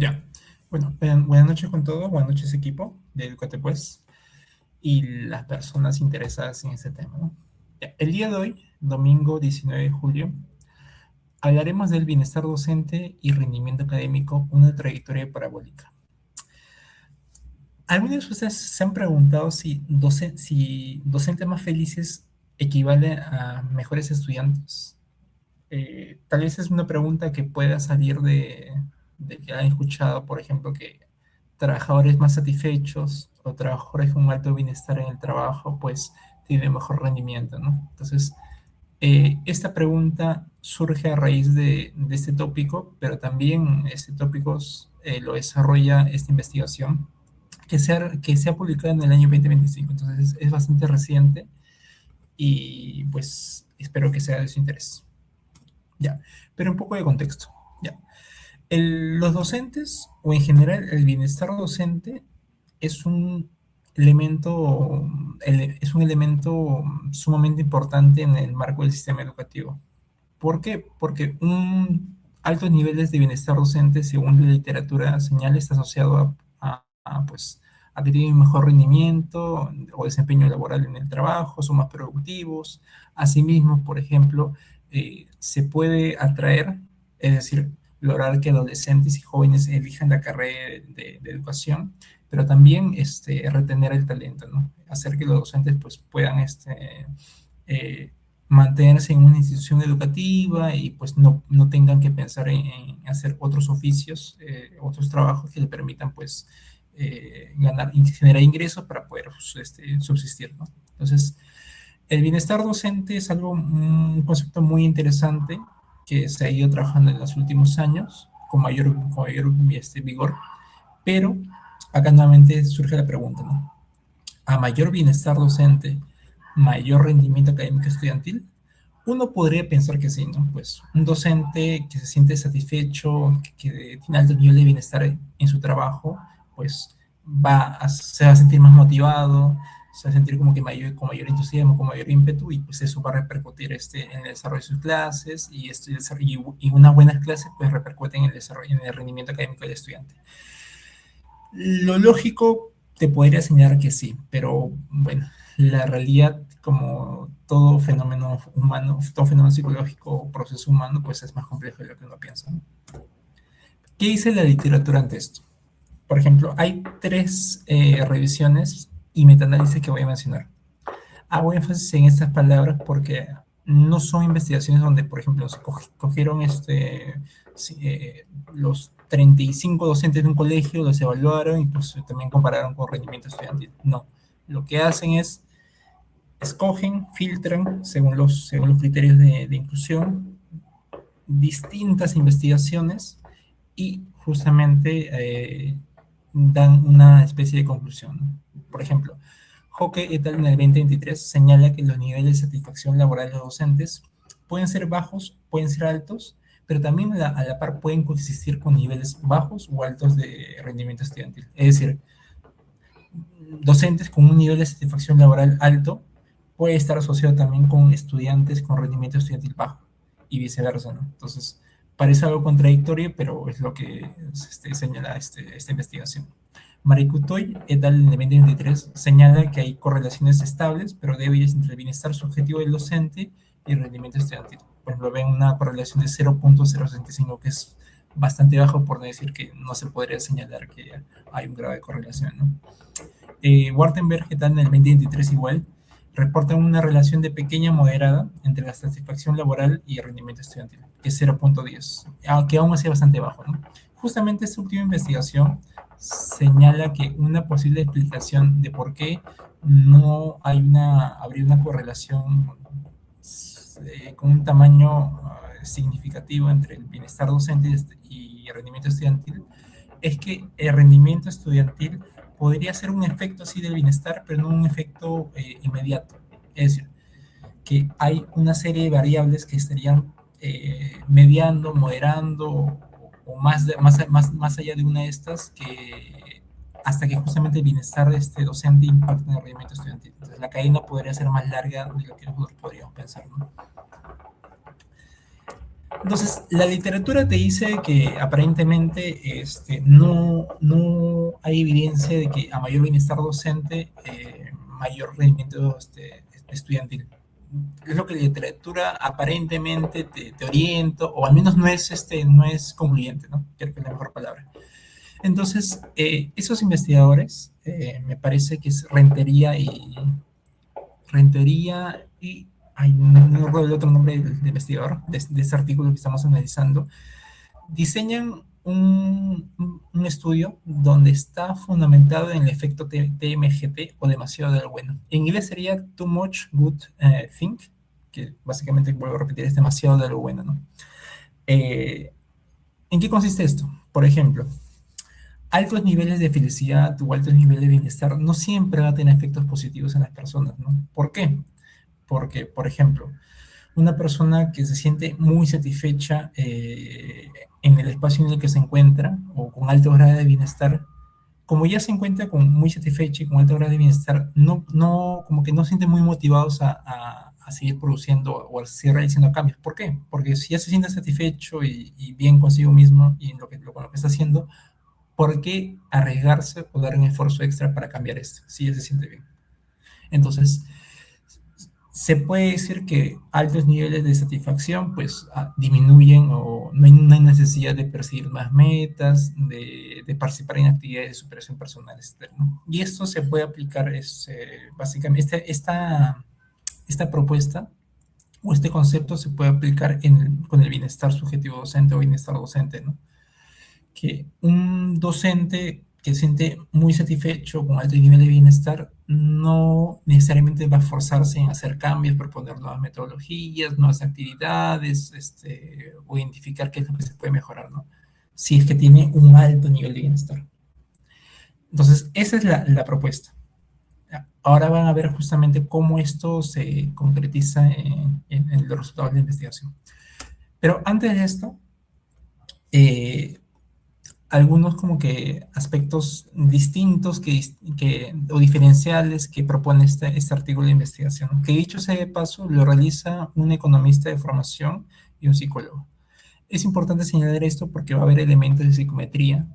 Ya. Bueno, buenas noches con todos, buenas noches equipo de Educate Pues y las personas interesadas en este tema, ¿no? Ya, el día de hoy, domingo 19 de julio, hablaremos del bienestar docente y rendimiento académico, una trayectoria parabólica. ¿Algunos de ustedes se han preguntado si docentes más felices equivale a mejores estudiantes? Tal vez es una pregunta que pueda salir de que han escuchado, por ejemplo, que trabajadores más satisfechos o trabajadores con un alto bienestar en el trabajo, pues tienen mejor rendimiento, ¿no? Entonces, esta pregunta surge a raíz de este tópico, pero también este tópico lo desarrolla esta investigación que se ha publicado en el año 2025, entonces es bastante reciente y pues espero que sea de su interés. Ya, pero un poco de contexto. Ya. Los docentes, o en general el bienestar docente, es un elemento sumamente importante en el marco del sistema educativo. ¿Por qué? Porque un altos niveles de bienestar docente, según la literatura señala, está asociado pues, a que tienen mejor rendimiento o desempeño laboral en el trabajo, son más productivos. Asimismo, por ejemplo, se puede atraer, es decir, lograr que adolescentes y jóvenes elijan la carrera de educación, pero también retener el talento, ¿no? Hacer que los docentes pues, puedan eh, mantenerse en una institución educativa y pues no tengan que pensar en hacer otros oficios, otros trabajos que le permitan pues ganar, generar ingresos para poder subsistir, ¿no? Entonces, el bienestar docente es un concepto muy interesante que se ha ido trabajando en los últimos años con mayor vigor, pero acá nuevamente surge la pregunta, ¿no? A mayor bienestar docente, mayor rendimiento académico estudiantil. Uno podría pensar que sí, ¿no? Pues un docente que se siente satisfecho, que tiene alto nivel de bienestar en su trabajo, pues se va a sentir más motivado, se va a sentir como que con mayor entusiasmo, con mayor ímpetu, y pues eso va a repercutir en el desarrollo de sus clases, y unas buenas clases pues repercuten en el rendimiento académico del estudiante. Lo lógico te podría señalar que sí, pero bueno, la realidad, como todo fenómeno humano, todo fenómeno psicológico o proceso humano, pues es más complejo de lo que uno piensa, ¿no? ¿Qué dice la literatura ante esto? Por ejemplo, hay tres revisiones y metaanálisis que voy a mencionar. Hago énfasis en estas palabras porque no son investigaciones donde, por ejemplo, se cogieron los 35 docentes de un colegio, los evaluaron y pues también compararon con rendimiento estudiantil. No, lo que hacen es escogen, filtran según los criterios de inclusión distintas investigaciones y justamente dan una especie de conclusión. Por ejemplo, Hoque et al. En el 2023 señala que los niveles de satisfacción laboral de los docentes pueden ser bajos, pueden ser altos, pero también a la par pueden coexistir con niveles bajos o altos de rendimiento estudiantil. Es decir, docentes con un nivel de satisfacción laboral alto puede estar asociado también con estudiantes con rendimiento estudiantil bajo y viceversa, ¿no? Entonces, parece algo contradictorio, pero es lo que señala esta investigación. Maricutoy et al. En el 2023 señala que hay correlaciones estables, pero débiles entre el bienestar subjetivo del docente y el rendimiento estudiantil. Por ejemplo, ven una correlación de 0.065, que es bastante bajo, por no decir que no se podría señalar que hay un grado de correlación, ¿no? Wartenberg et al. En el 2023 igual reportan una relación de pequeña moderada entre la satisfacción laboral y el rendimiento estudiantil, que es 0.10, aunque aún así es bastante bajo, ¿no? Justamente esta última investigación señala que una posible explicación de por qué no habría una correlación con un tamaño significativo entre el bienestar docente y el rendimiento estudiantil es que el rendimiento estudiantil podría ser un efecto así del bienestar, pero no un efecto inmediato. Es decir, que hay una serie de variables que estarían mediando, moderando o más allá de una de estas que hasta que justamente el bienestar de este docente impacte en el rendimiento estudiantil. Entonces la cadena podría ser más larga de lo que nosotros podríamos pensar, ¿no? Entonces, la literatura te dice que aparentemente no hay evidencia de que a mayor bienestar docente, mayor rendimiento estudiantil. Es lo que la literatura aparentemente te orienta, o al menos no es concluyente, ¿no? Creo que es la mejor palabra. Entonces, esos investigadores, me parece que es Rentería y ay, no recuerdo el otro nombre del investigador de ese artículo que estamos analizando, diseñan un estudio donde está fundamentado en el efecto TMGT o demasiado de lo bueno. En inglés sería too much good thing, que básicamente, vuelvo a repetir, es demasiado de lo bueno, ¿no? Eh, ¿En qué consiste esto? Por ejemplo, altos niveles de felicidad o altos niveles de bienestar no siempre va a tener efectos positivos en las personas, ¿no? ¿Por qué? Porque, por ejemplo, una persona que se siente muy satisfecha en el espacio en el que se encuentra o con alto grado de bienestar, como ya se encuentra muy satisfecha y con alto grado de bienestar, como que no se siente muy motivados a seguir produciendo o a seguir realizando cambios. ¿Por qué? Porque si ya se siente satisfecho y bien consigo mismo y en con lo que está haciendo, ¿por qué arriesgarse o dar un esfuerzo extra para cambiar esto? Si ya se siente bien. Entonces, se puede decir que altos niveles de satisfacción pues disminuyen o no hay necesidad de perseguir más metas, de participar en actividades de superación personal, etc., ¿no? Y esto se puede aplicar, básicamente, esta propuesta o este concepto se puede aplicar con el bienestar subjetivo docente o bienestar docente, ¿no? Que un docente que se siente muy satisfecho con alto nivel de bienestar no necesariamente va a forzarse en hacer cambios, proponer nuevas metodologías, nuevas actividades, o identificar qué es lo que se puede mejorar, ¿no? Si es que tiene un alto nivel de bienestar. Entonces, esa es la propuesta. Ahora van a ver justamente cómo esto se concretiza en los resultados de la investigación. Pero antes de esto, eh, algunos como que aspectos distintos o diferenciales que propone este artículo de investigación, que dicho sea de paso, lo realiza un economista de formación y un psicólogo. Es importante señalar esto porque va a haber elementos de psicometría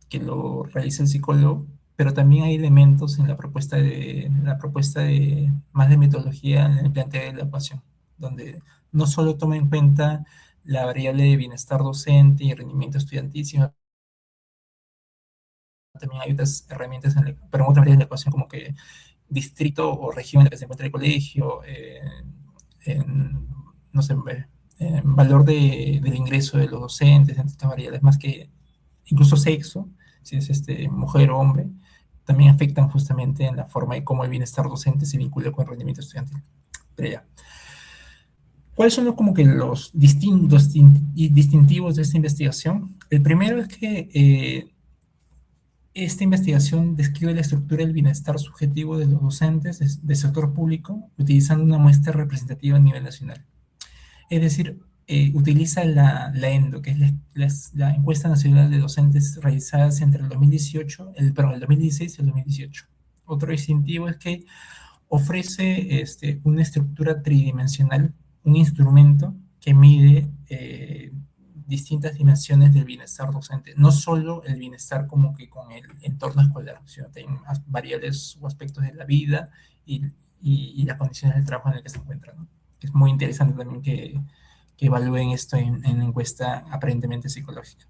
que lo realiza el psicólogo, pero también hay elementos en la propuesta de más de metodología en el planteo de la ecuación, donde no solo toma en cuenta la variable de bienestar docente y rendimiento estudiantil, sino también hay otras herramientas, pero en otras áreas de la ecuación, como que distrito o región en la que se encuentra el colegio, en, no sé, en valor del ingreso de los docentes, entre estas variables, más que incluso sexo, si es mujer o hombre, también afectan justamente en la forma de cómo el bienestar docente se vincula con el rendimiento estudiantil. Pero ya. ¿Cuáles son como que los distintivos de esta investigación? El primero es que esta investigación describe la estructura del bienestar subjetivo de los docentes del sector público utilizando una muestra representativa a nivel nacional. Es decir, utiliza la ENDO, que es la Encuesta Nacional de Docentes realizadas entre el 2018, el 2016 y el 2018. Otro distintivo es que ofrece una estructura tridimensional, un instrumento que mide distintas dimensiones del bienestar docente, no solo el bienestar como que con el entorno escolar, sino también variables o aspectos de la vida y las condiciones del trabajo en el que se encuentran, ¿no? Es muy interesante también que evalúen esto en encuesta aparentemente psicológica.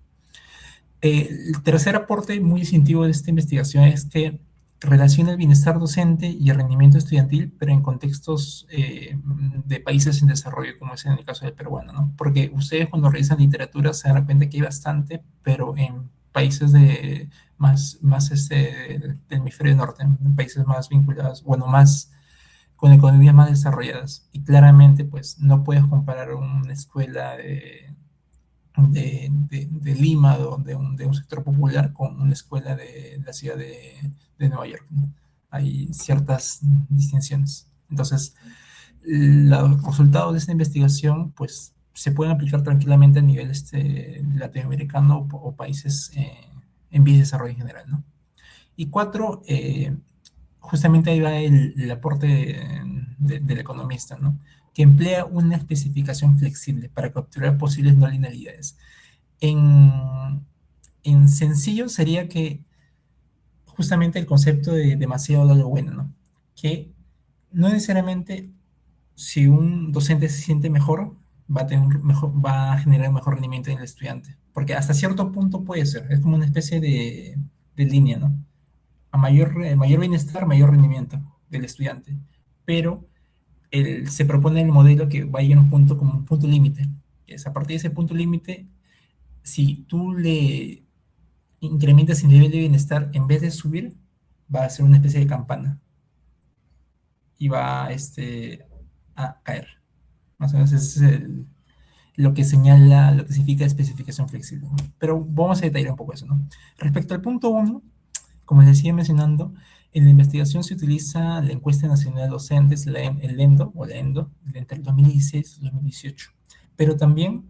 El tercer aporte muy distintivo de esta investigación es que relaciona el bienestar docente y el rendimiento estudiantil, pero en contextos de países en desarrollo, como es en el caso del peruano, ¿no? Porque ustedes cuando revisan literatura se dan cuenta que hay bastante, pero en países del hemisferio norte, en países más vinculados, bueno, más con economías más desarrolladas. Y claramente, pues, no puedes comparar una escuela de Lima, de un sector popular, con una escuela de la ciudad de Nueva York, ¿no? Hay ciertas distinciones. Entonces, los resultados de esta investigación, pues, se pueden aplicar tranquilamente a nivel latinoamericano o países en vías de desarrollo en general, ¿no? Y cuatro, justamente ahí va el aporte del economista, ¿no? Que emplea una especificación flexible para capturar posibles no linealidades. En, en sencillo sería que justamente el concepto de demasiado da lo bueno, ¿no? Que no necesariamente si un docente se siente mejor, va a generar un mejor rendimiento en el estudiante. Porque hasta cierto punto puede ser, es como una especie de línea, ¿no? A mayor bienestar, mayor rendimiento del estudiante. Pero se propone el modelo que va a llegar a un punto como un punto límite. Es a partir de ese punto límite, si tú le incrementas el nivel de bienestar, en vez de subir, va a ser una especie de campana y va a caer. Más o menos ese es lo que señala, lo que significa especificación flexible, ¿no? Pero vamos a detallar un poco eso, ¿no? Respecto al punto uno, como les decía mencionando, en la investigación se utiliza la encuesta nacional de docentes, el ENDO, o la ENDO, entre el 2016 y 2018, pero también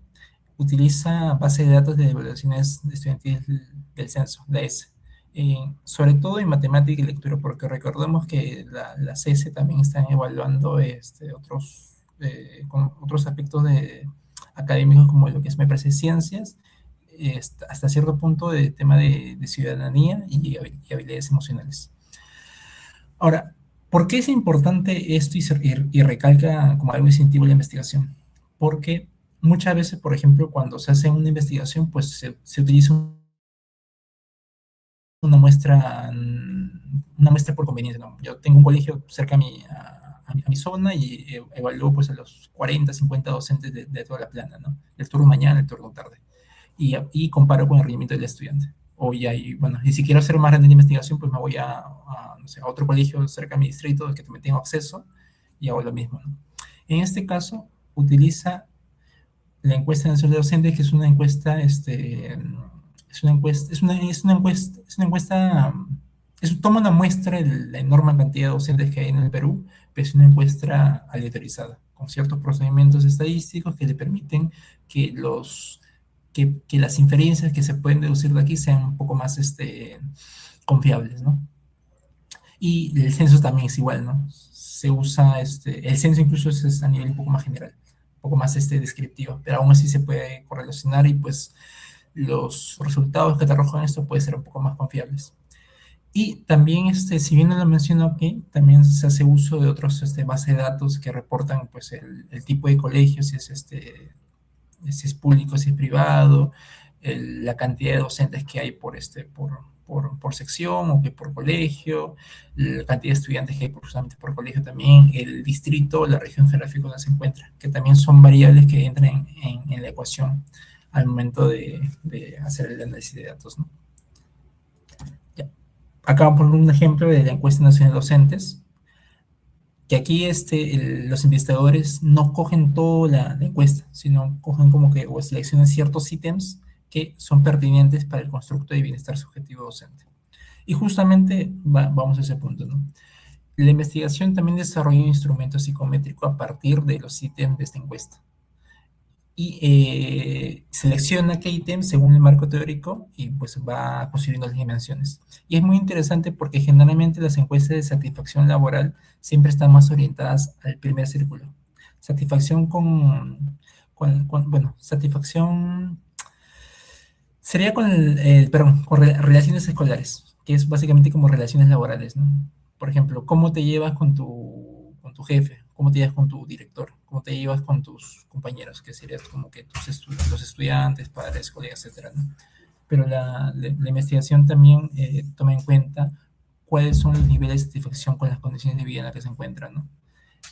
utiliza base de datos de evaluaciones estudiantiles del censo, la ESE, sobre todo en matemática y lectura, porque recordemos que la CS también están evaluando con otros aspectos académicos como lo que es, me parece, ciencias, hasta cierto punto de tema de ciudadanía y habilidades emocionales. Ahora, ¿por qué es importante esto y recalca como algo distintivo la investigación? Porque muchas veces, por ejemplo, cuando se hace una investigación, pues se utiliza una muestra por conveniencia, ¿no? Yo tengo un colegio cerca a mi zona y evalúo pues a los 40, 50 docentes de toda la plana, ¿no? El turno mañana, el turno tarde. Y comparo con el rendimiento del estudiante. O ya, y bueno, y si quiero hacer más grande la investigación, pues me voy no sé, a otro colegio cerca de mi distrito que también tengo acceso y hago lo mismo, ¿no? En este caso, utiliza la encuesta nacional de docentes, que es una encuesta, es una encuesta, toma una muestra de la enorme cantidad de docentes que hay en el Perú, pero es una encuesta aleatorizada, con ciertos procedimientos estadísticos que le permiten que que las inferencias que se pueden deducir de aquí sean un poco más confiables, ¿no? Y el censo también es igual, ¿no? Se usa, el censo incluso es a nivel un poco más general, un poco más descriptivo, pero aún así se puede correlacionar y pues los resultados que te arrojan esto pueden ser un poco más confiables. Y también, si bien no lo menciono aquí, también se hace uso de otros bases de datos que reportan pues el tipo de colegio, si es público, si es privado, la cantidad de docentes que hay por sección o que por colegio, la cantidad de estudiantes que hay justamente por colegio también, el distrito, la región geográfica donde se encuentra, que también son variables que entran en la ecuación al momento de hacer el análisis de datos, ¿no? Ya. Acá vamos a poner un ejemplo de la encuesta nacional de docentes, que aquí los investigadores no cogen toda la encuesta, sino cogen como que o seleccionan ciertos ítems que son pertinentes para el constructo de bienestar subjetivo docente. Y justamente vamos a ese punto, ¿no? La investigación también desarrolla un instrumento psicométrico a partir de los ítems de esta encuesta y selecciona qué ítem según el marco teórico y pues va construyendo las dimensiones. Y es muy interesante porque generalmente las encuestas de satisfacción laboral siempre están más orientadas al primer círculo. Satisfacción bueno, satisfacción sería perdón, con relaciones escolares, que es básicamente como relaciones laborales, ¿no? Por ejemplo, ¿cómo te llevas con tu jefe? ¿Cómo te llevas con tu director? ¿Cómo te llevas con tus compañeros? Que serían como que los estudiantes, padres, colegas, etcétera, ¿no? Pero la investigación también toma en cuenta cuáles son los niveles de satisfacción con las condiciones de vida en las que se encuentran, ¿no?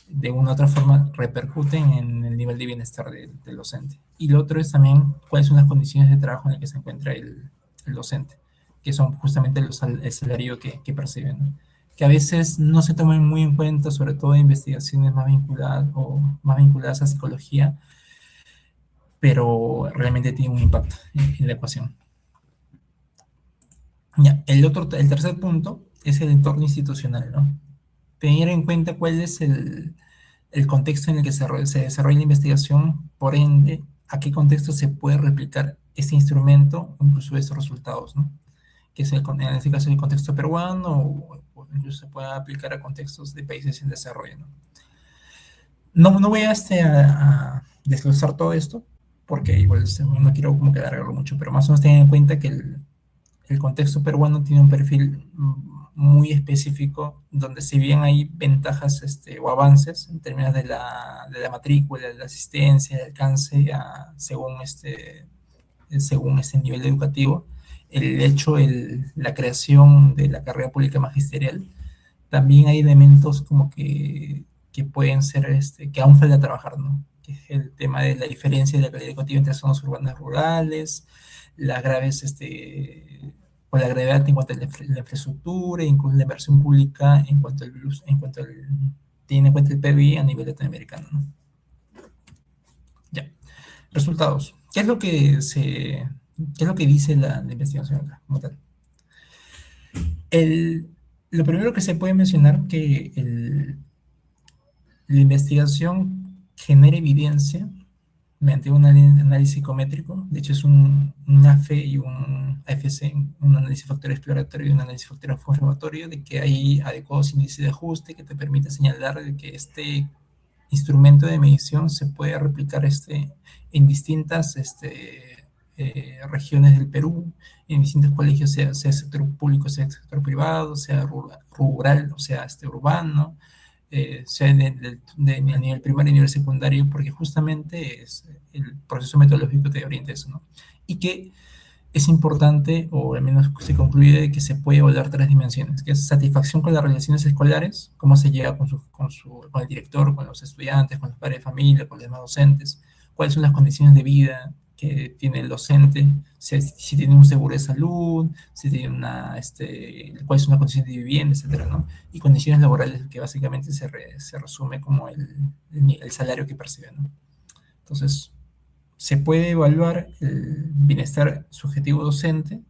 De una u otra forma repercuten en el nivel de bienestar del docente. Y lo otro es también cuáles son las condiciones de trabajo en las que se encuentra el docente, que son justamente el salario que perciben, ¿no? Que a veces no se toman muy en cuenta, sobre todo en investigaciones más vinculadas a psicología, pero realmente tiene un impacto en la ecuación. Ya, el tercer punto es el entorno institucional, ¿no? Tener en cuenta cuál es el contexto en el que se desarrolla la investigación, por ende, a qué contexto se puede replicar este instrumento o incluso estos resultados, ¿no? Que es en este caso el contexto peruano o incluso se puede aplicar a contextos de países en desarrollo, ¿no? no voy a desglosar todo esto, porque igual no quiero como que alargarlo mucho, pero más o menos tengan en cuenta que el contexto peruano tiene un perfil muy específico, donde si bien hay ventajas o avances en términos de la matrícula, de la asistencia, del alcance, según este nivel educativo, el hecho, la creación de la carrera pública magisterial, también hay elementos como que pueden ser, que aún falta trabajar, ¿no? Que es el tema de la diferencia de la calidad educativa entre zonas urbanas y rurales, las graves, o la gravedad en cuanto a la infraestructura, incluso la inversión pública tiene en cuenta el PBI a nivel latinoamericano, ¿no? Ya. Resultados. ¿Qué es lo que dice la investigación acá, como tal? El, lo primero que se puede mencionar que la investigación genera evidencia mediante un análisis psicométrico. De hecho, es un AFE y un AFC, un análisis factor exploratorio y un análisis factor confirmatorio, de que hay adecuados índices de ajuste que te permite señalar de que este instrumento de medición se puede replicar en distintas regiones del Perú, en distintos colegios, sea sector público, sea sector privado, sea rural, o sea urbano, sea a nivel primario, a nivel secundario, porque justamente el proceso metodológico te orienta eso, ¿no? Y que es importante, o al menos se concluye, de que se puede evaluar tres dimensiones, que es satisfacción con las relaciones escolares, cómo se llega con el director, con los estudiantes, con los padres de familia, con los demás docentes, cuáles son las condiciones de vida que tiene el docente, si tiene un seguro de salud, si tiene cuáles son las condiciones de vivienda, etcétera, ¿no? Y condiciones laborales, que básicamente se resume como el salario que percibe, ¿no? Entonces, se puede evaluar el bienestar subjetivo docente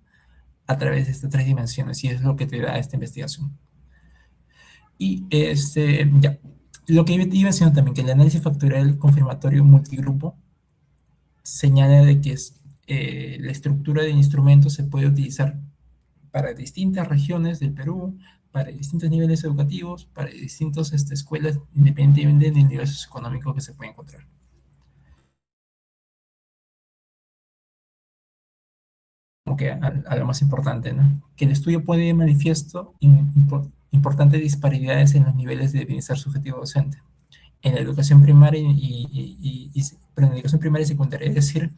a través de estas tres dimensiones, y es lo que te da esta investigación. Y ya, lo que iba diciendo también, que el análisis factorial confirmatorio multigrupo señala de que la estructura del instrumento se puede utilizar para distintas regiones del Perú, para distintos niveles educativos, para distintas escuelas, independientemente del nivel socioeconómico que se puede encontrar. Como que a lo más importante, ¿no? Que el estudio pone de manifiesto importantes disparidades en los niveles de bienestar subjetivo docente en la educación primaria pero en la educación primaria y secundaria. Es decir,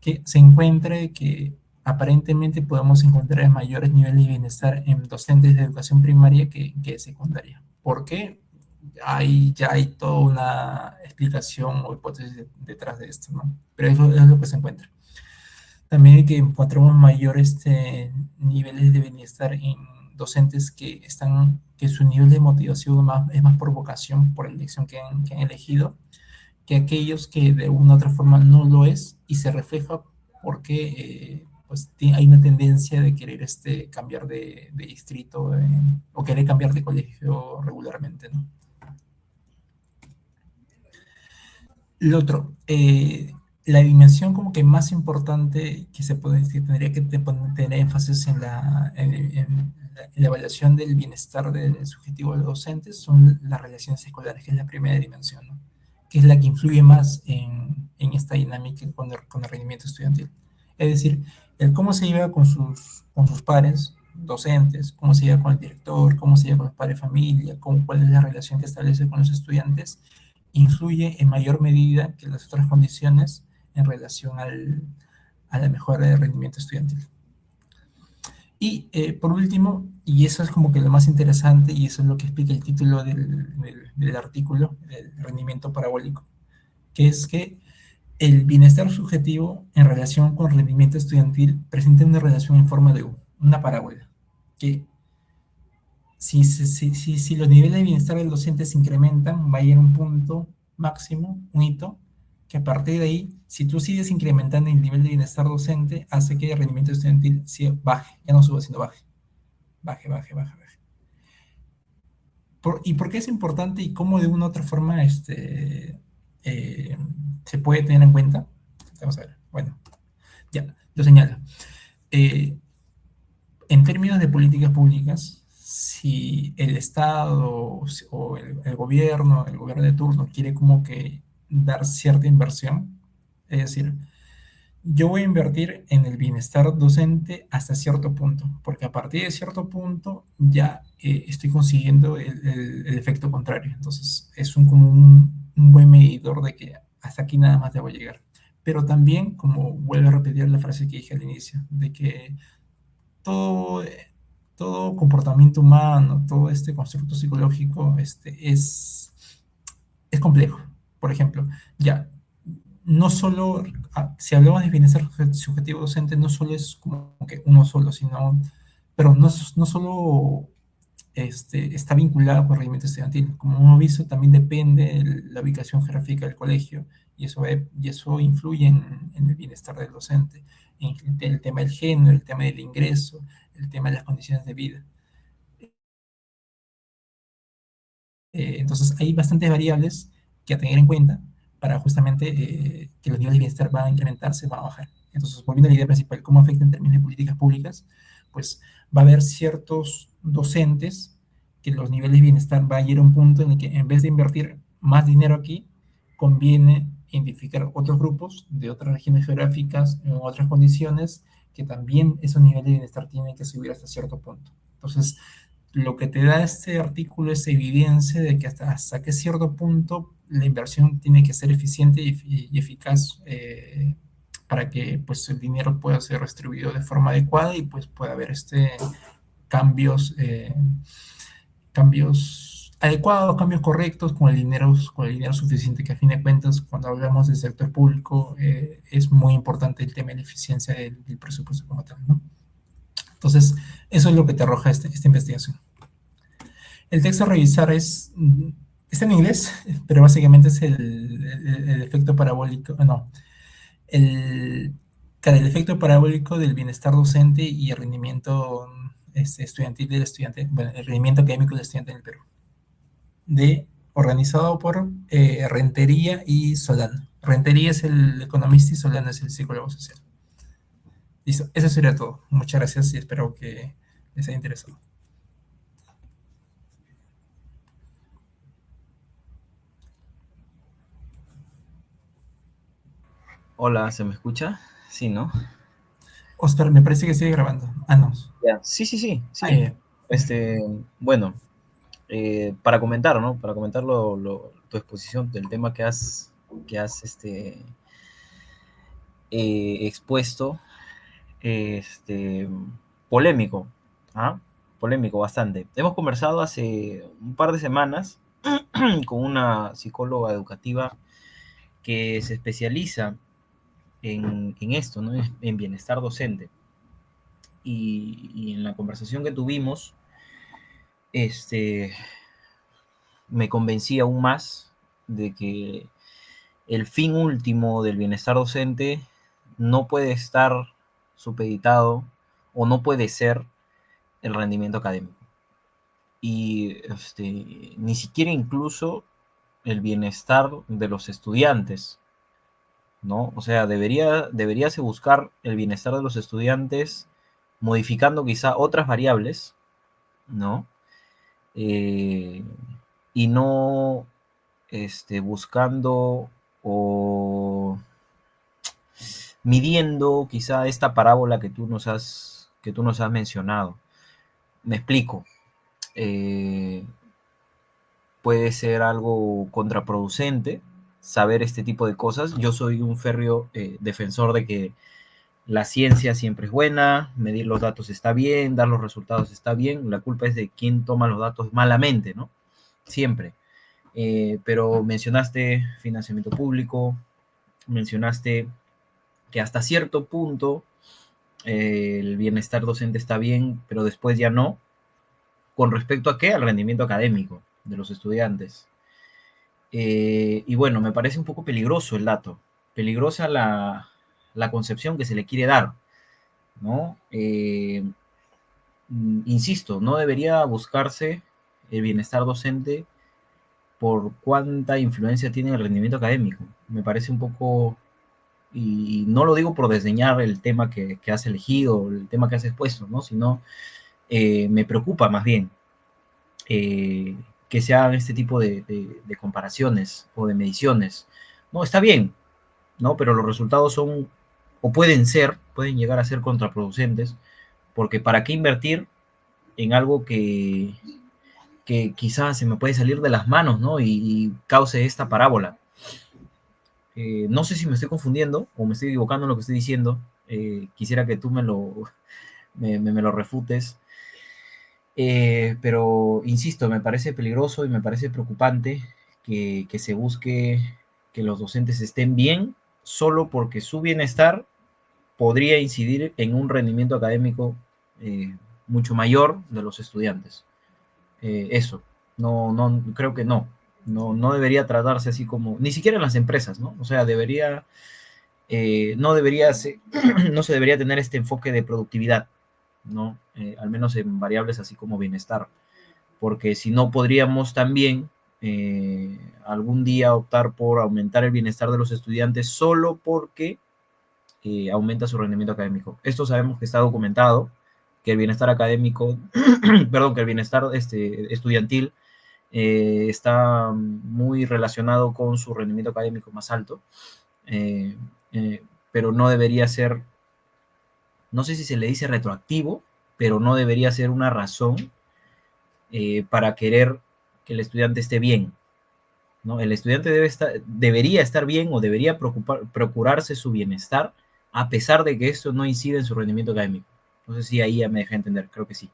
que se encuentre que aparentemente podemos encontrar mayores niveles de bienestar en docentes de educación primaria que de secundaria. ¿Por qué? Ya hay toda una explicación o hipótesis detrás de esto, ¿no? Pero es lo que se encuentra. También hay que encontramos mayores niveles de bienestar en docentes que su nivel de motivación es más por vocación, por elección que han elegido, que aquellos que de una u otra forma no lo es, y se refleja porque pues hay una tendencia de querer cambiar de distrito, o querer cambiar de colegio regularmente, ¿no? Lo otro, la dimensión como que más importante que se puede decir, tendría que tener énfasis en la evaluación del bienestar del subjetivo de los docentes, son las relaciones escolares, que es la primera dimensión, ¿no? Que es la que influye más en esta dinámica con el rendimiento estudiantil. Es decir, el cómo se lleva con sus pares docentes, cómo se lleva con el director, cómo se lleva con los padres de familia, cuál es la relación que establece con los estudiantes, influye en mayor medida que las otras condiciones en relación a la mejora del rendimiento estudiantil. Y por último, y eso es como que lo más interesante, y eso es lo que explica el título del artículo, el rendimiento parabólico, que es que el bienestar subjetivo en relación con rendimiento estudiantil presenta una relación en forma de una parábola, que si los niveles de bienestar del docente se incrementan, va a ir a un punto máximo, un hito, que a partir de ahí, si tú sigues incrementando el nivel de bienestar docente, hace que el rendimiento estudiantil baje, ya no suba, sino baje, baje, baje, baje, baje. ¿Y por qué es importante y cómo de una u otra forma se puede tener en cuenta? Vamos a ver, bueno, ya, lo señalo. En términos de políticas públicas, si el Estado o el gobierno de turno quiere como que dar cierta inversión, es decir, yo voy a invertir en el bienestar docente hasta cierto punto, porque a partir de cierto punto ya estoy consiguiendo el efecto contrario. Entonces, es como un buen medidor de que hasta aquí nada más debo llegar. Pero también, como vuelvo a repetir la frase que dije al inicio, de que todo, todo comportamiento humano, todo este constructo psicológico es complejo. Por ejemplo, ya, no solo, si hablamos de bienestar subjetivo docente, no solo es como que uno solo, sino, pero no solo está vinculado con el rendimiento estudiantil. Como hemos visto, también depende de la ubicación geográfica del colegio y eso influye en el bienestar del docente, en el tema del género, el tema del ingreso, el tema de las condiciones de vida. Entonces, hay bastantes variables que a tener en cuenta para justamente que los niveles de bienestar van a incrementarse, van a bajar. Entonces, volviendo a la idea principal, ¿cómo afecta en términos de políticas públicas? Pues va a haber ciertos docentes que los niveles de bienestar va a ir a un punto en el que en vez de invertir más dinero aquí, conviene identificar otros grupos de otras regiones geográficas en otras condiciones que también esos niveles de bienestar tienen que subir hasta cierto punto. Entonces, lo que te da este artículo es evidencia de que hasta que cierto punto la inversión tiene que ser eficiente y eficaz para que pues, el dinero pueda ser distribuido de forma adecuada y pues pueda haber cambios, cambios adecuados, cambios correctos con el dinero suficiente, que a fin de cuentas cuando hablamos del sector público es muy importante el tema de la eficiencia del presupuesto como tal, ¿no? Entonces, eso es lo que te arroja esta investigación. El texto a revisar está en inglés, pero básicamente es el efecto parabólico, no, el, el efecto parabólico del bienestar docente y el rendimiento estudiantil del estudiante, bueno, el rendimiento académico del estudiante en el Perú, organizado por Rentería y Solano. Rentería es el economista y Solano es el psicólogo social. Listo, eso sería todo. Muchas gracias y espero que les haya interesado. Hola, ¿se me escucha? Sí, ¿no? Oscar, me parece que sigue grabando. Ah, no. Ya. Sí, sí, sí, Ah, sí. ya. Este, bueno, para comentar, ¿no? Para comentar tu exposición del tema que has expuesto, este, polémico, ¿ah? Polémico bastante. Hemos conversado hace un par de semanas con una psicóloga educativa que se especializa en esto, ¿no? En bienestar docente. Y en la conversación que tuvimos, este, me convencí aún más de que el fin último del bienestar docente no puede estar supeditado o no puede ser el rendimiento académico. Y ni siquiera incluso el bienestar de los estudiantes, ¿no? O sea, deberíase buscar el bienestar de los estudiantes modificando quizá otras variables, ¿no? Eh, y no buscando o midiendo quizá esta parábola que tú nos has mencionado. Me explico. Eh, Puede ser algo contraproducente saber este tipo de cosas. Yo soy un férreo defensor de que la ciencia siempre es buena, medir los datos está bien, dar los resultados está bien, la culpa es de quien toma los datos malamente, ¿no? Siempre. Pero mencionaste financiamiento público, mencionaste que hasta cierto punto el bienestar docente está bien, pero después ya no. ¿Con respecto a qué? Al rendimiento académico de los estudiantes. Y bueno, me parece un poco peligroso el dato, peligrosa la concepción que se le quiere dar, ¿no? Insisto, no debería buscarse el bienestar docente por cuánta influencia tiene el rendimiento académico. Me parece un poco, y no lo digo por desdeñar el tema que has elegido, el tema que has expuesto, ¿no? Sino me preocupa más bien, eh, que se hagan este tipo de comparaciones o de mediciones. No, está bien, ¿no? Pero los resultados son, o pueden llegar a ser contraproducentes, porque ¿para qué invertir en algo que quizás se me puede salir de las manos, ¿no? Y cause esta parábola. No sé si me estoy confundiendo o me estoy equivocando en lo que estoy diciendo. Quisiera que tú me lo refutes. Pero, insisto, me parece peligroso y me parece preocupante que se busque que los docentes estén bien solo porque su bienestar podría incidir en un rendimiento académico mucho mayor de los estudiantes. Eso, no, creo que no debería tratarse así como, ni siquiera en las empresas, ¿no? O sea, no debería ser, no se debería tener este enfoque de productividad, ¿no? Al menos en variables así como bienestar, porque si no podríamos también algún día optar por aumentar el bienestar de los estudiantes solo porque aumenta su rendimiento académico. Esto sabemos que está documentado, que el bienestar académico, perdón, que el bienestar estudiantil está muy relacionado con su rendimiento académico más alto, eh, pero no debería ser, no sé si se le dice retroactivo, pero no debería ser una razón para querer que el estudiante esté bien, ¿no? El estudiante debería estar bien o debería procurarse su bienestar a pesar de que esto no incide en su rendimiento académico. No sé si ahí ya me dejé entender, creo que sí.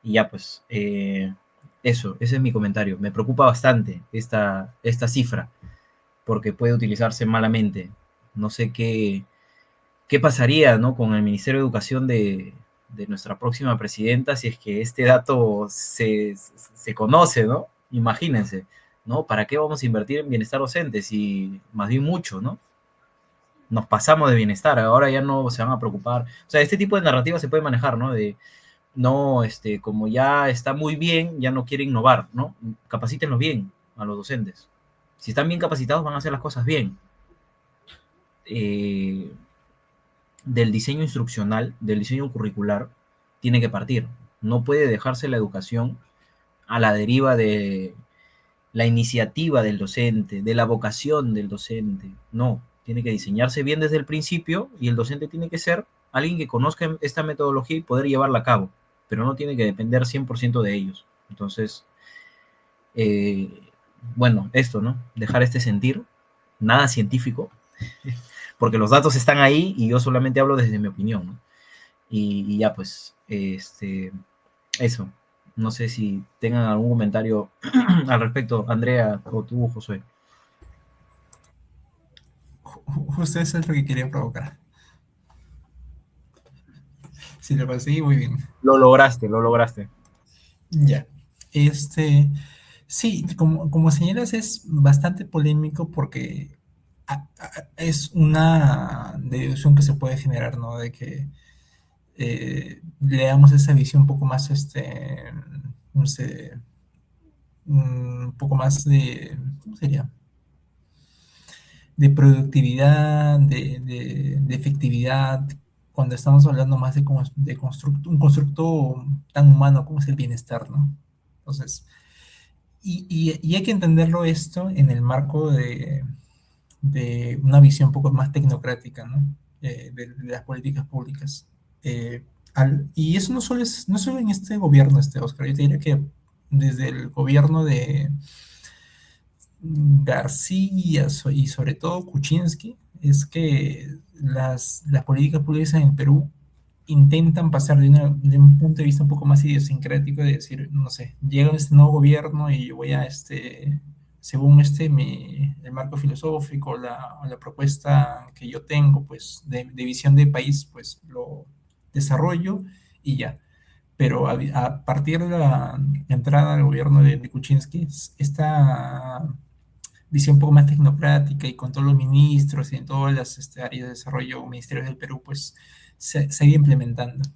Y ya pues, ese es mi comentario. Me preocupa bastante esta cifra porque puede utilizarse malamente. No sé qué pasaría, ¿no? Con el Ministerio de Educación de nuestra próxima presidenta si es que este dato se conoce, ¿no? Imagínense, ¿no? ¿Para qué vamos a invertir en bienestar docente si más bien mucho, ¿no? Nos pasamos de bienestar, ahora ya no se van a preocupar. O sea, este tipo de narrativa se puede manejar, ¿no? De, no, como ya está muy bien, ya no quiere innovar, ¿no? Capacítenlos bien a los docentes. Si están bien capacitados, van a hacer las cosas bien. Del diseño instruccional, del diseño curricular, tiene que partir. No puede dejarse la educación a la deriva de la iniciativa del docente, de la vocación del docente. No, tiene que diseñarse bien desde el principio y el docente tiene que ser alguien que conozca esta metodología y poder llevarla a cabo, pero no tiene que depender 100% de ellos. Entonces, eh, bueno, esto, ¿no? Dejar este sentir, nada científico, porque los datos están ahí y yo solamente hablo desde mi opinión, ¿no? Y ya pues, eso. No sé si tengan algún comentario al respecto, Andrea o tú, Josué. Justo eso es lo que quería provocar. Si lo conseguí, muy bien. Lo lograste, lo lograste. Ya. Este, sí, como señalas, es bastante polémico porque es una deducción que se puede generar, ¿no? De que le damos esa visión un poco más, no sé, un poco más de, ¿cómo sería? De productividad, de efectividad, cuando estamos hablando más un constructo tan humano como es el bienestar, ¿no? Entonces, y hay que entenderlo esto en el marco de una visión un poco más tecnocrática, ¿no? De las políticas públicas. Y eso no solo en este gobierno, Oscar, yo te diría que desde el gobierno de García y sobre todo Kuczynski, es que las políticas públicas en Perú intentan pasar de un punto de vista un poco más idiosincrático, de decir, no sé, llega este nuevo gobierno y yo voy a, según el marco filosófico, la propuesta que yo tengo, pues, de visión de país, pues, lo desarrollo y ya. Pero a partir de la entrada al gobierno de Kuczynski, esta visión un poco más tecnocrática y con todos los ministros y en todas las áreas de desarrollo, ministerios del Perú, pues se ha ido implementando.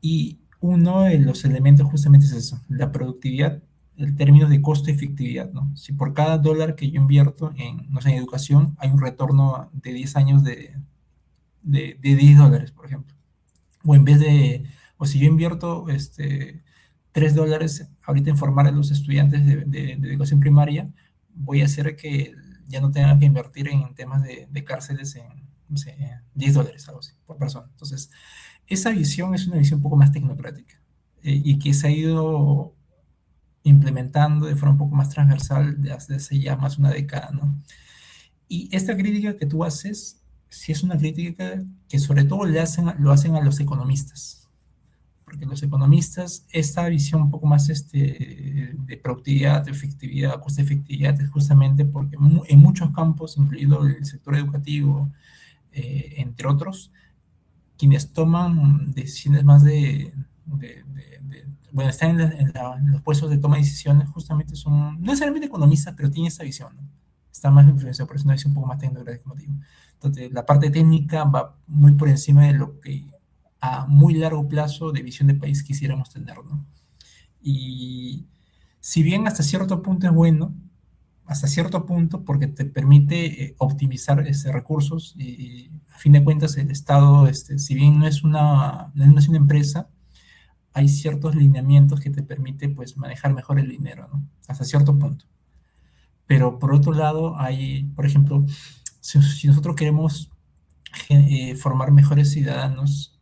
Y uno de los elementos justamente es eso, la productividad en términos de costo-efectividad, ¿no? Si por cada dólar que yo invierto en, no sé, en educación, hay un retorno de 10 años de $10, por ejemplo. O en vez de, o si yo invierto $3 ahorita informar a los estudiantes de educación primaria, voy a hacer que ya no tengan que invertir en temas de cárceles en, no sé, $10, algo así, por persona. Entonces, esa visión es una visión un poco más tecnocrática y que se ha ido implementando de forma un poco más transversal desde hace ya más de una década, ¿no? Y esta crítica que tú haces, sí es una crítica que sobre todo lo hacen a los economistas, porque los economistas, esta visión un poco más de productividad, de efectividad, coste-efectividad, es justamente porque en muchos campos, incluido el sector educativo, entre otros, quienes toman decisiones más bueno, están en los puestos de toma de decisiones, justamente son, no necesariamente economistas, pero tienen esa visión, ¿no? Está más influenciado por eso, una visión un poco más tecnológica, como digo. Entonces, la parte técnica va muy por encima de lo que a muy largo plazo de visión de país quisiéramos tener, ¿no? Y si bien hasta cierto punto es bueno, hasta cierto punto, porque te permite optimizar recursos y, a fin de cuentas el Estado, si bien no es una empresa, hay ciertos lineamientos que te permite pues manejar mejor el dinero, ¿no? Hasta cierto punto. Pero por otro lado, hay, por ejemplo, si nosotros queremos formar mejores ciudadanos,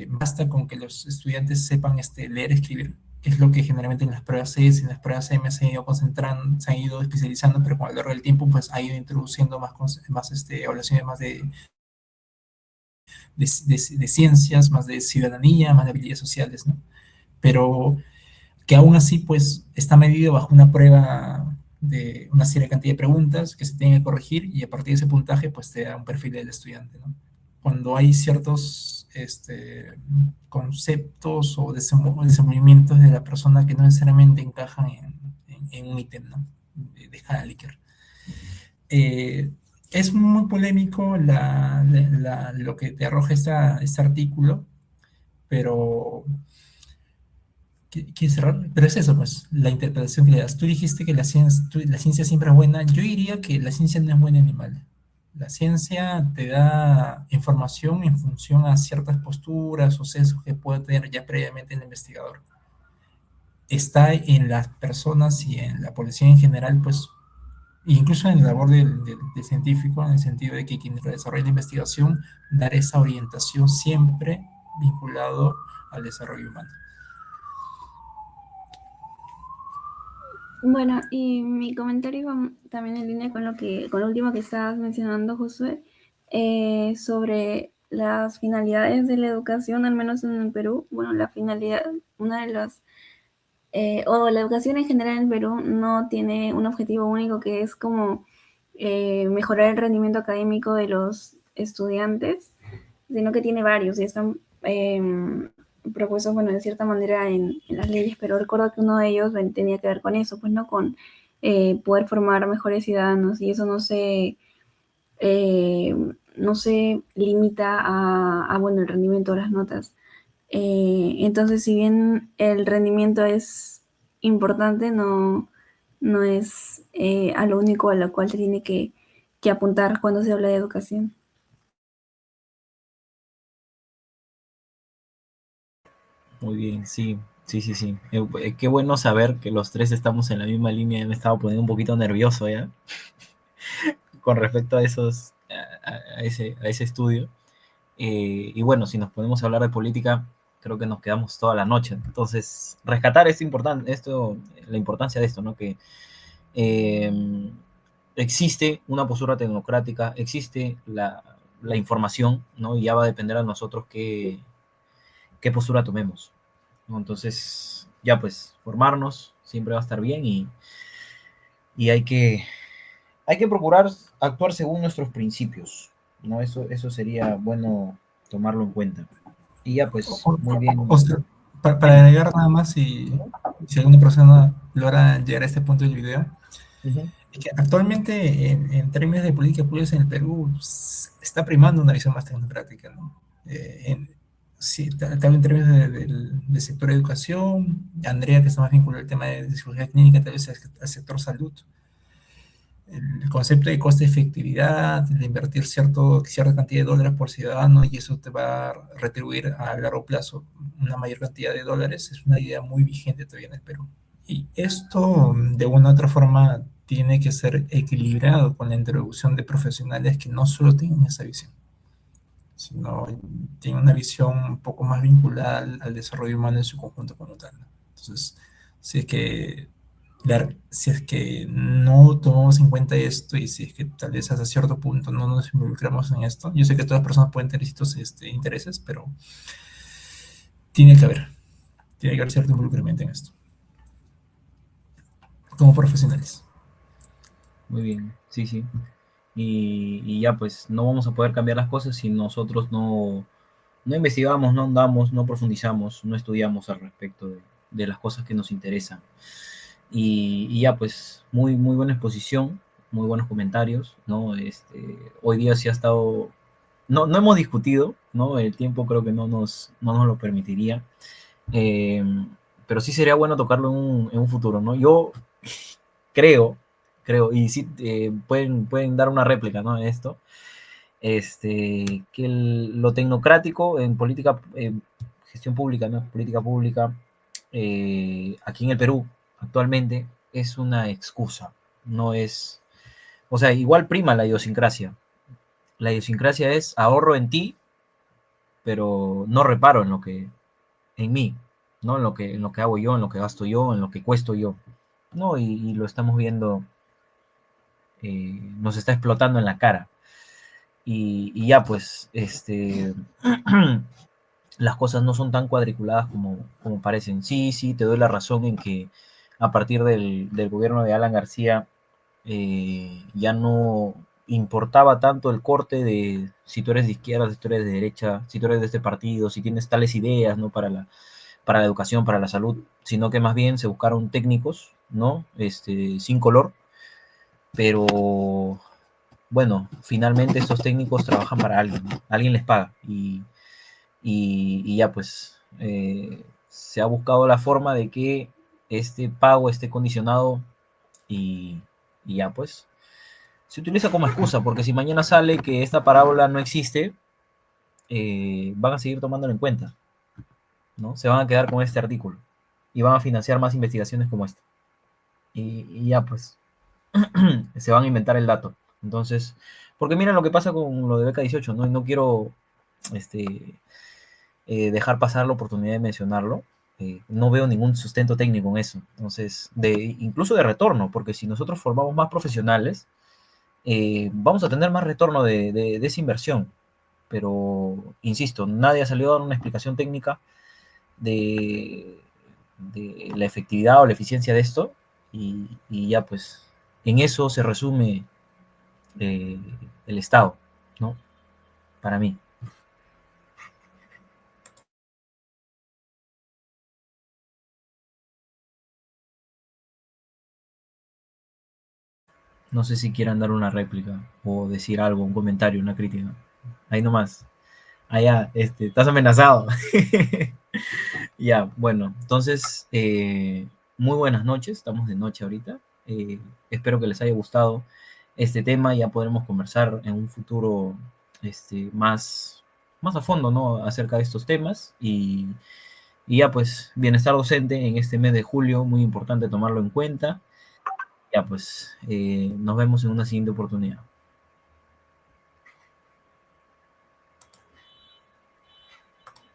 basta con que los estudiantes sepan leer, escribir, que es lo que generalmente en las pruebas CES, en las pruebas M se han ido concentrando, se han ido especializando, pero con el largo del tiempo pues ha ido introduciendo más evaluaciones más de ciencias, más de ciudadanía, más de habilidades sociales, ¿no? Pero que aún así pues está medido bajo una prueba de una serie de cantidad de preguntas que se tienen que corregir y a partir de ese puntaje pues te da un perfil del estudiante, ¿no? Cuando hay ciertos conceptos o desenvolvimientos de la persona que no necesariamente encajan en un ítem, ¿no? De cada Likert. Es muy polémico lo que te arroja este artículo, pero cerrar, pero es eso, pues, la interpretación que le das. Tú dijiste que la ciencia siempre es buena. Yo diría que la ciencia no es buena ni mala. La ciencia te da información en función a ciertas posturas o sesgos que puede tener ya previamente el investigador. Está en las personas y en la población en general, pues, incluso en la labor del científico, en el sentido de que quien desarrolla la investigación, dar esa orientación siempre vinculado al desarrollo humano. Bueno, y mi comentario va también en línea con con lo último que estabas mencionando, Josué, sobre las finalidades de la educación, al menos en el Perú. Bueno, la finalidad, una de las, o la educación en general en Perú no tiene un objetivo único que es como mejorar el rendimiento académico de los estudiantes, sino que tiene varios y están propuestos, bueno, de cierta manera en las leyes, pero recuerdo que uno de ellos tenía que ver con eso, pues, ¿no? Con poder formar mejores ciudadanos y eso eh, no se limita bueno, el rendimiento de las notas. Entonces, si bien el rendimiento es importante, no es a lo único a lo cual se tiene que apuntar cuando se habla de educación. Muy bien, sí, sí, sí, sí. Qué bueno saber que los tres estamos en la misma línea. Me estaba poniendo un poquito nervioso ya con respecto a a ese estudio. Y bueno, si nos podemos hablar de política, creo que nos quedamos toda la noche. Entonces, rescatar es importante, la importancia de esto, ¿no? Que eh, existe una postura tecnocrática, existe la información, ¿no? Y ya va a depender a nosotros qué postura tomemos, ¿no? Entonces, ya pues, formarnos siempre va a estar bien y hay que procurar actuar según nuestros principios, ¿no? Eso sería bueno tomarlo en cuenta. Y ya pues, muy O bien. sea, para Dime. agregar nada más, si alguna persona logra llegar a este punto del video, Ujú. es que actualmente en términos de política pública en el Perú está primando una visión más tecnocrática, ¿no? Sí, tal en términos del sector de educación, Andrea que está más vinculada al tema de psicología clínica, tal vez al sector salud. el concepto de coste-efectividad, de invertir cierta cantidad de dólares por ciudadano y eso te va a retribuir a largo plazo una mayor cantidad de dólares, es una idea muy vigente todavía en el Perú. Y esto, de una u otra forma, tiene que ser equilibrado con la introducción de profesionales que no solo tengan esa visión, sino tienen una visión un poco más vinculada al desarrollo humano en su conjunto como tal. Entonces, si es que si es que no tomamos en cuenta esto y si es que tal vez hasta cierto punto no nos involucramos en esto, yo sé que todas las personas pueden tener distintos intereses, pero tiene que haber, tiene que haber cierto involucramiento en esto, como profesionales. Muy bien, sí, sí. Y ya pues no vamos a poder cambiar las cosas si nosotros no investigamos, no andamos, no profundizamos, no estudiamos al respecto de las cosas que nos interesan. Y ya pues muy buena exposición, muy buenos comentarios, ¿no? Hoy día sí ha estado, no hemos discutido, ¿no? El tiempo creo que no nos lo permitiría, eh, pero sí sería bueno tocarlo en un futuro, ¿no? Yo creo, y sí pueden dar una réplica, ¿no? De esto, que lo tecnocrático en política, gestión pública, ¿no? Política pública, aquí en el Perú actualmente es una excusa, no es, o sea, igual prima la idiosincrasia. La idiosincrasia es ahorro en ti, pero no reparo en mí, ¿no? En lo que hago yo, en lo que gasto yo, en lo que cuesto yo, ¿no? Y lo estamos viendo, nos está explotando en la cara. Y ya pues, las cosas no son tan cuadriculadas como parecen. Sí, sí, te doy la razón en que a partir del gobierno de Alan García ya no importaba tanto el corte de si tú eres de izquierda, si tú eres de derecha, si tú eres de este partido, si tienes tales ideas, ¿no? Para la educación, para la salud, sino que más bien se buscaron técnicos, ¿no? Sin color, pero bueno, finalmente estos técnicos trabajan para alguien, ¿no? Alguien les paga y ya pues se ha buscado la forma de que este pago esté condicionado y, y ya pues se utiliza como excusa, porque si mañana sale que esta parábola no existe, van a seguir tomándolo en cuenta, ¿no? Se van a quedar con este artículo y van a financiar más investigaciones como esta. Y ya pues se van a inventar el dato. Entonces, porque miren lo que pasa con lo de beca 18, ¿no? Y no quiero este, dejar pasar la oportunidad de mencionarlo. No veo ningún sustento técnico en eso. Entonces, incluso de retorno, porque si nosotros formamos más profesionales, vamos a tener más retorno de esa inversión. Pero, insisto, nadie ha salido a dar una explicación técnica de, de la efectividad o la eficiencia de esto. Y ya pues, en eso se resume eh, el Estado, ¿no? Para mí. No sé si quieran dar una réplica o decir algo, un comentario, una crítica. Ahí nomás. Allá, estás amenazado. Ya, bueno, entonces, muy buenas noches. Estamos de noche ahorita. Espero que les haya gustado este tema. Ya podremos conversar en un futuro más a fondo, ¿no? Acerca de estos temas. Y ya, pues, bienestar docente en este mes de julio, muy importante tomarlo en cuenta. Ya, pues, nos vemos en una siguiente oportunidad.